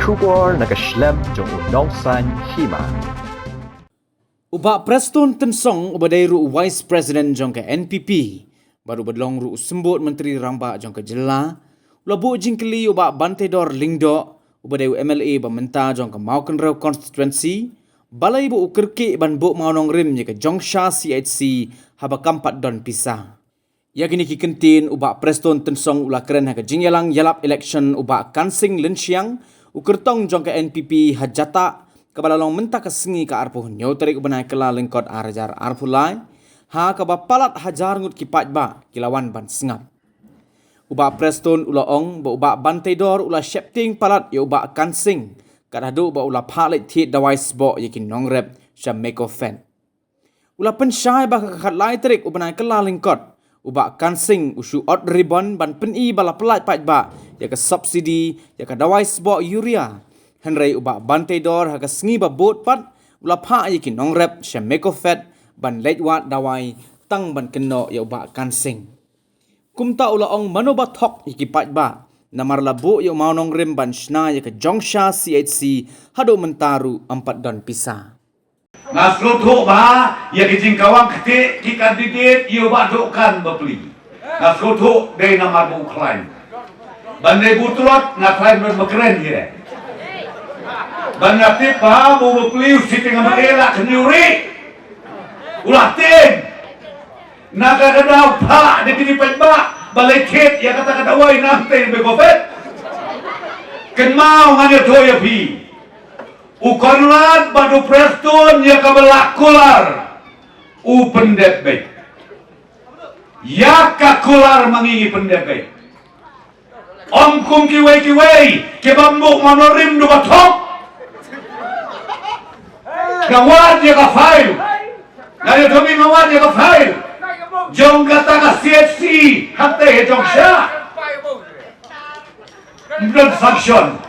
Shubor na Khlem jong Nongsan Hima. Uba Prestone tensong ubadai ru Vice President Jongksha NPP baru badlong ru sembut Menteri Ramba Jongksha Jela ulabu Kylli uba Banteidor Lingdo ubadai MLA bamenta Jongksha Mawnongrim constituency Balei bu ukerke ban bu Mawnongrim ke Jongksha CHC haba kampat don Pisa. Ya kini kikentin uba Prestone tensong ula keren ke jingyalang yalap election uba kansing lensiang ukertong Jongksha NPP hajata kabalalong menta kesengi ke arpuh nyau tarik ubanai kela lengkot arajar arpulai ha kaba palat hajar ngut kipat ba kilawan ban sengap. Uba Prestone ula ong ba uba Banteidor ula shepting palat ya uba kansing kadadu ba ula palit tit dawai sbo yakin nongrep syam meko fen. Ula pensyai ba kakat lai tarik ubanai kela lengkot uba kansing usu ot ribbon ban peni bala pelat pat ba ya ke subsidi ya ke dawai sbo urea henrei uba Banteidor ha ke sengi ba bot pat ula pha yakin nongrep syam meko fet ban letwat dawai tang ban keno ya uba kansing. Kumta ula ong manoba thok ikipat ba namar labu ya Mawnongrim ban shna ya ke Jongksha CHC hado mentaru 4 don Pisa. Ngaslutuk ba ya kijing kawang ketik ki kandidat yu ba dukan bepli. Ngaslutuk dari nama bu Khlem. Bandai butrot ngatrain ban mekeren here. Bandai pa bu bepli siting ngamela kenyuri. Ulah tin. Naga kadau pa de kini pa balai ket ya kata wai nanti be gofet. Ken mau nganya toya pi. Ukonlat badu Prestone ya kabelak kular pendep baik ya kakular mengingi pendep baik omkum kiwai ke bambuk Mawnongrim du batok ngawad ya ka file ngaya tomi ngawad ya ka file jong kata ka CHC hati Jongksha blood sanction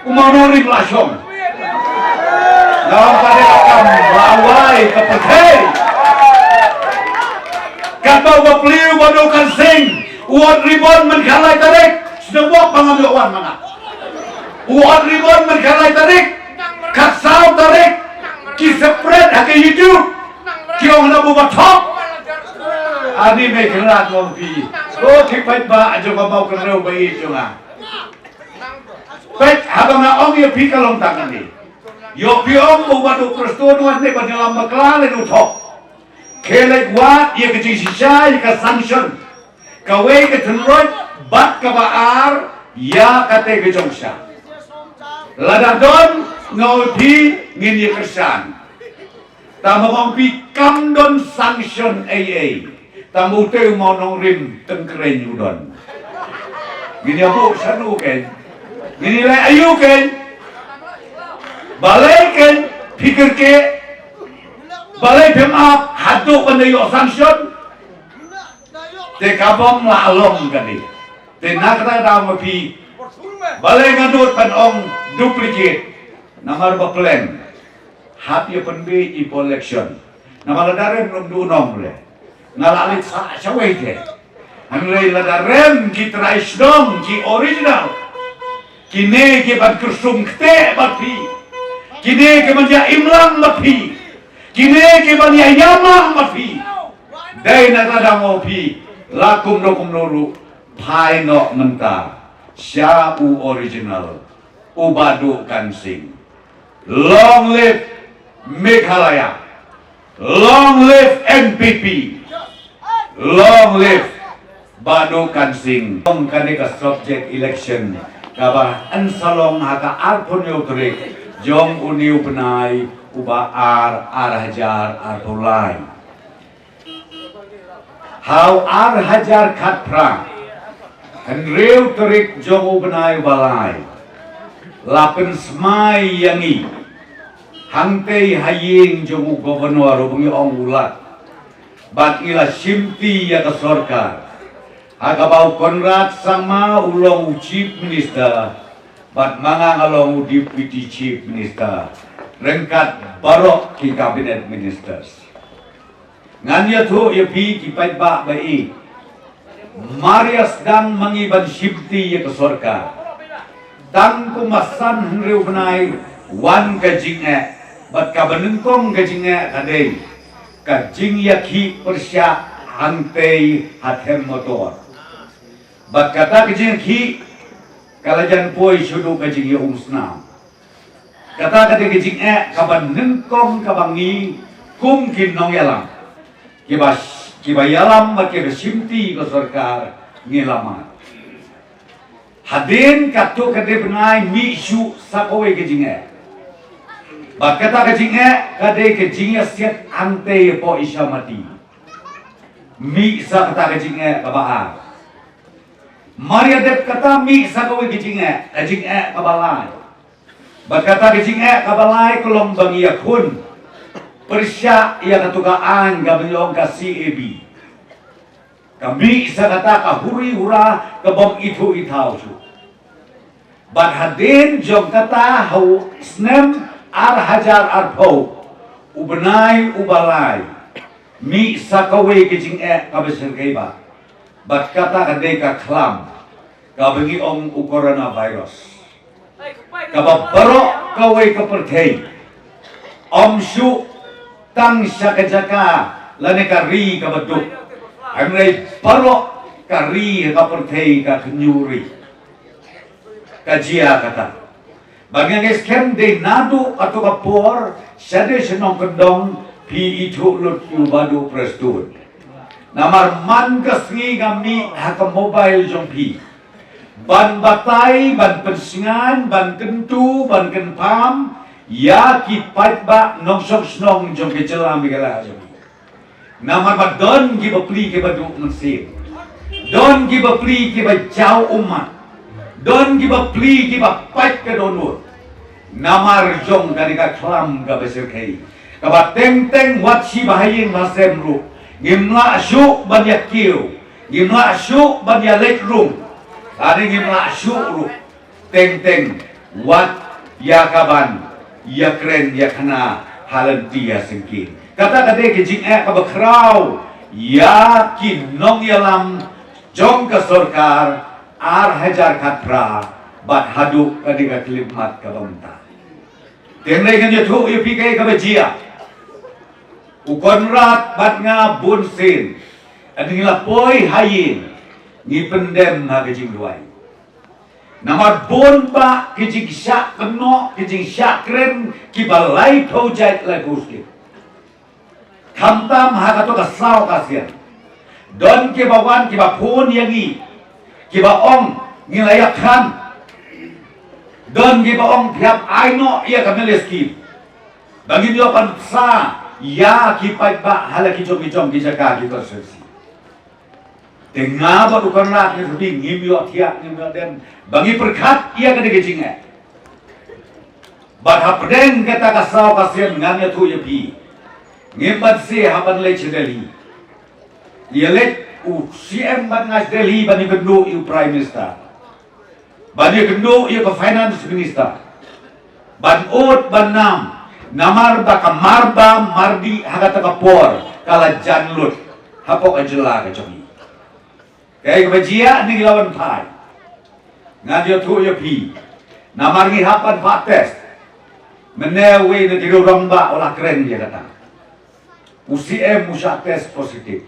Mawnongrim langsung dalam pada akan bawai ke petai kata beliau badukan sing uat ribon mengkalai tarik semua pengambil uang mana uat ribon mengkalai tarik kasau tarik kisepret hake YouTube kiong na bubatok ani may kerat ngompi kipait ba ajo mau kenal bayi cunga pet habang na ong yo pika long tangan ni yo piong ubadu Prestone wan ne banyalam maklale utok kelek wat ye kecing sisa ye ka sanction kawe ke tenroj bat ka baar ya kate ke Jongksha ladadon ngau pi ngin ye kersan tamong pi kam don sanction AA tamu teu Mawnongrim tengkren udon gini apa sanu ken gini lai ayu ken balai ken pikir ke balai pemap haduk pendayo sanction te kabong lalong kani te nakta dalam pi balai ngadut panong duplicate namar ba plan hati penbi ipo election namar darem belum dunong le ngalalit sa sawai ke anlay ladarem ki traditional ki original kini ke ban kersum kte bapi kini ke manja imlang bapi kini ke ban yamang bapi dai na kada ngopi lakum nokum noru pai no menta syau original ubadu kansing long live Meghalaya long live NPP long live badu kansing kaneka subject election kaba ansalong haka arpon yotrik jong uniu penai uba hajar artulai how hajar katpra henreu terik jong penai balai lapen smai yangi hangtei haying jong gubernur bungi ong ulat bat ila simti ya ke sorkar Agabau Konrad sama ulong Chief Minister, bat mangang along Deputy Chief Minister, rengkat barok ki Cabinet Ministers. Nganya tu ya pi ki pai ba bai. Marias dan mengiban shifti ya ke sorka. tang kumasan riu benai wan ka jinge bat ka benengkong ka jinge kadei ka jing yaki persya hantei hathem motor bat kata ka jing ki kalajan poi sudu ka jing umsna kata ka jing ka benengkong ka bangi kum kin nong yalam kiba yalam bat kiba simti ka sarkar ngelamat hadin katu kade benai mi shu sakowe ke jinge bat kata ke jinge kade ke jinge siat ante po isya mati mi sa kata ke jinge ka baa maria dep kata mi sakowe ke jinge ka balai bat kata ke jinge ka balai kolom bangi yakun persya ia katukaan ga benyong ka CAB kami isa kata ka huri hura ka bom itu itaw su bat hadin jom kata hau snem ar hajar ar po ubenai ubalai mi sakawe kijing ka besar kaiba bat kata kadai ka Khlem ka bengi ong coronavirus ka babaro kawe ka perthei om su tang syakajaka lane ka ri ka baduk Amrei paro kari ka perthei ka kenyuri kajia kata bagian eskem de nadu atau ka por sade senong kendong pi itu lut yu badu Prestone namar man kasngi kami haka mobile jong pi ban batai ban pensingan ban kentu ban kenpam ya ki patba nong sok snong jong ke celam bigala jong nama ba don give a plea give a do nasib don give a plea give a jauh umat don give a plea give a fight ke donur nama rjong dari ka Khlem ka besir kai ka ba teng teng wat si bahayin masem ru ngimla syu ban yakiu ngimla syu ban ya lek room ada ngimla syu ru teng teng wat ya kaban ya kren ya kana halanti ya sengkin kata kata ke jing ka bakrau ya ki nong yalam jong ka sarkar ar hajar khatra bat hadu ka diga klimat ka bamta tenre kan je thu yu pikai ka bajia ukon rat bat nga bunsin adingla poi hayin ni pendem ha ke jing duai namar bon ba ke jing syak keno ke jing syak kren ki balai project la gusti Kamtam hakato kasau kasian don ke bawan ke bapun yangi ke baong ngilayak kan don ke baong tiap aino ia kameleski bagi dia pan sa ya ki pai ba hala ki jom ki jaga ki persesi tengah ba dukan rak ni sebi ngimyo tiak ngimyo den bagi perkat ia kena gejinga bat hapdeng kata kasau kasian nganya tu ya pi ngebat si haban le chedeli yelet u CM ban ngas Delhi bani kendu u prime minister bani kendu u finance minister ban ot ban namar ba kamarba mardi hagata kapor kala janlut hapok ajela ka jogi kay kabajia ni lawan pai ngadio tu ya pi namar gi hapan pa test menewe na tiru ramba olah keren dia kata UCM musya tes positif.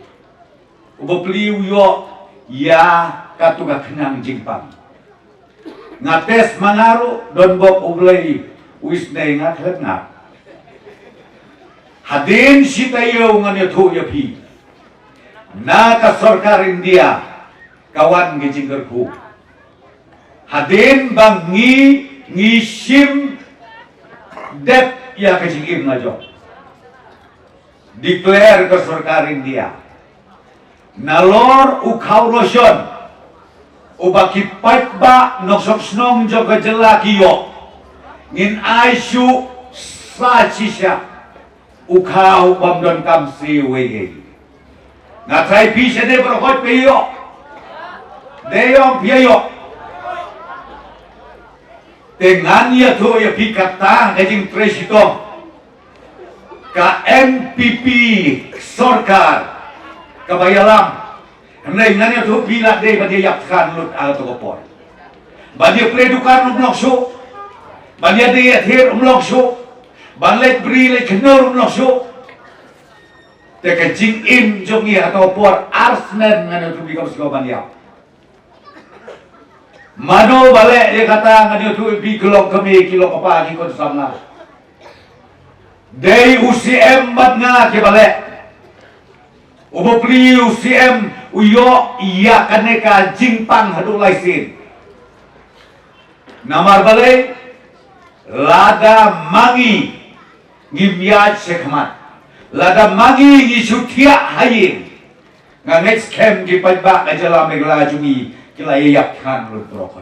Ubo peliu yo ya katuga kenang jingpang. Ngates mangaru don bok ublei wisne ngat ngat. Hadin sitayo ngan tu ya pi. Na ka sarkar India kawan ngijinggerku. Hadin bangi ngisim dep ya kejingim ngajok. Declare ke sarkar India nalor ukau rosyon ubaki patba noksok snong joga jela kiyo ngin aisu sachisya ukau bamdon kamsi wege ngatrai pisa de berhot peyo deyong piyo dengan ya tu ya pikata ngajing presito ka MPP sarkar kabayalam hendak nanya tu bila deh bagi yakkan lut al tu kopor Banyak peredukan umlok syuk. Banyak dia akhir umlok syuk. Banyak beri le kenal umlok syuk. Teka jing im jongi atau por arsnen ngana tu bikam sekolah banyak. Mano balik dia kata ngana tu bi kelok kami kilok apa ngikut samla. Dari UCM batnya ke balik. Ubo pli UCM uyo iya kaneka jingpang hadu laisin. Namar balik lada mangi ngimyat sekmat. Lada magi ni sutia hayin. Nga next camp di pagba ajala megla jungi kila yayak kan lutrokoi.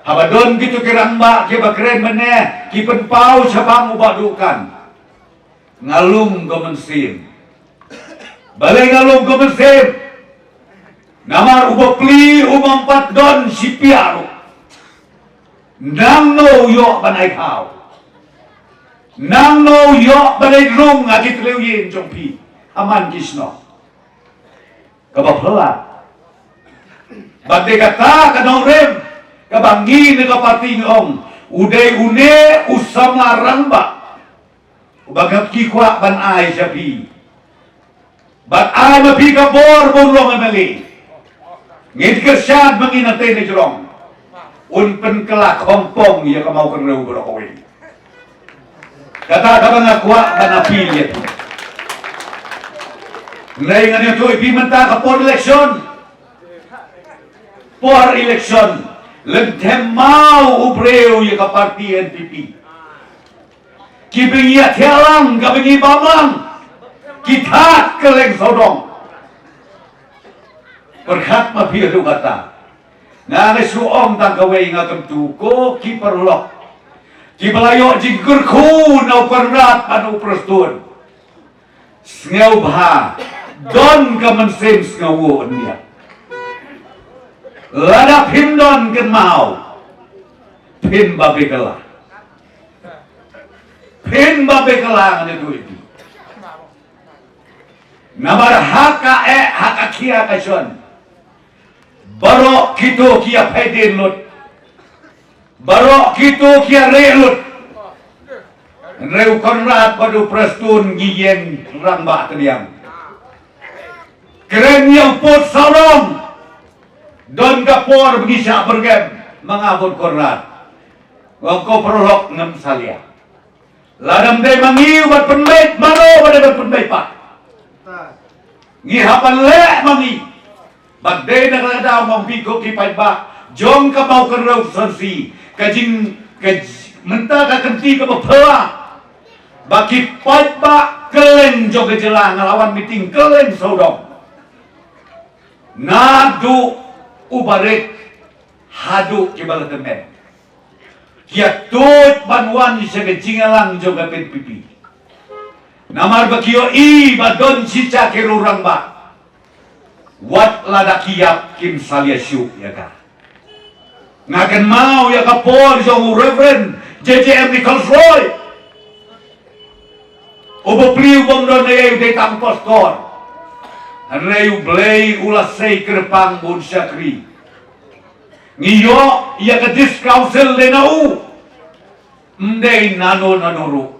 Habadon gitu kiramba ke bakren mene ki penpau sabang ubadukan. Ngalung gomensim. Balai ngalung gomensim. Namar ubopli umampat don sipiaru. Nang no yo banai kau. Nang no yo balay rung agit lewin jongpi aman kisno kabapala bante kata Mawnongrim kabangi ni kapati ngong uday une usama ramba ubagat kikwa ban ay sabi bat ay mapi kabor bunglong amali ngit kersyad manginatay ni jorong unpen kelak hongpong ya kamau kenrew berokowin. Kata ka mga kuha ka na pilit. Ngayon nga nito, ipimanta ka for election. For election. Lagtemaw ubreo yung kaparti NPP. Kibingi at hialang, kabingi bamang. Kitat kaleng sodong. Perhat mapiyado kata. Nga nasuong tangkaway nga kamtuko, kiparlok. Kibalayo jingkurku na ukarnat anu Prestone. Sngaw bah, don ka mansim sngawo niya. Lada pindon kan mau, pin babekala. Pin babekala nga itu. Namar haka kia kasyon. Baro kito kia pedin lut. Barok kita kia relut. Reu konrat padu Prestone giyeng rambak teniang. Keren yang pot sarong. Don kapor begisak bergem. Mengabut konrat. Wangko perolok ngem salia. Ladam day mangi ubat penbait. Mano pada penbait pak. Ngihapan lek mangi. Bagday na kaladaw mampiko kipay ba. Jong ka mau kerau sensi. Kajing mentah ka kenti ka bapela. Baki pait ba keleng jong kejelang ngelawan meeting keleng sodong. Nadu ubarik hadu kibala temen. Kia tut banwan isa kejingalang jong kapit pipi. Namar bakio i badon cica kerurang ba. Wat lada kiap kim salia syuk ya ka. Ngakan mau ya kapol jong Reverend JJM Nichols Roy. Obo pliu bom don na de tang postor. Anreyu Balei ulas sei kerpang bun syakri. Ngiyo ya ke dis council de nau. Mdei nano nanuru.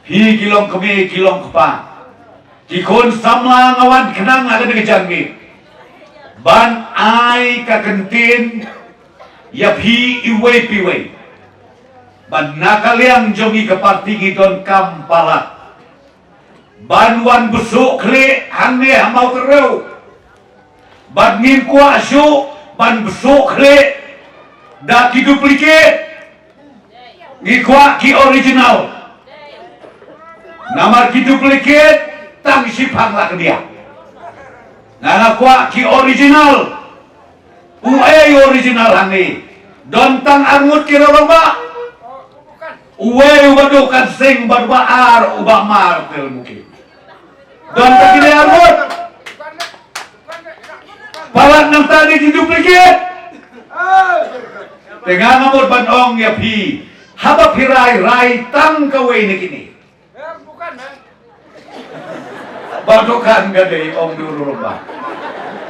Hi kilong kami kilong kepa. Kikon samla ngawan kenang ada de jangi. Ban ai ka kentin ya phi iwe piwe. Ban nakaliang jongi ke parti ngidon kampala. Ban wan besuk kli hangne hamau kereu. Ban ngin kuah syuk ban besuk kli da ki duplicate. Ngikuah ki original. Namar ki duplicate tang sipang lah ke dia. Nana kuah ki original. Uwe original hangi. Dontang armut kira lomba. Uwe ubadukan sing barbaar ubah martel mungkin. Dontang kira armut. Palat nang tadi di duplicate. Tengah ngamut banong ya pi. Haba pirai rai tang kawe ni kini. Badukan gade om dulu lomba.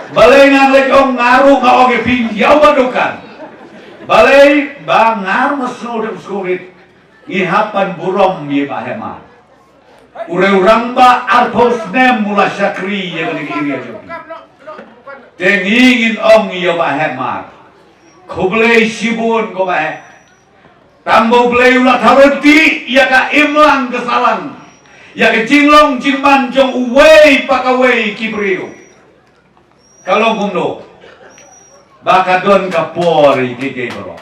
Balei ngan lekong ngaru ngawage pinjau badukan. Balei ba ngar masnudem skurit ngihapan burom ye bahema. Urang ba artos nem mula syakri ye negeri aja. Tengingin ong ye bahema. Kublei sibun ko bah. Tambo blei ulah tarenti ya ka imlang kesalan. Ya ka jinglong jinman jong uwei pakawei kibriu. Kalau kundo, baka doon ka pori kikay bro.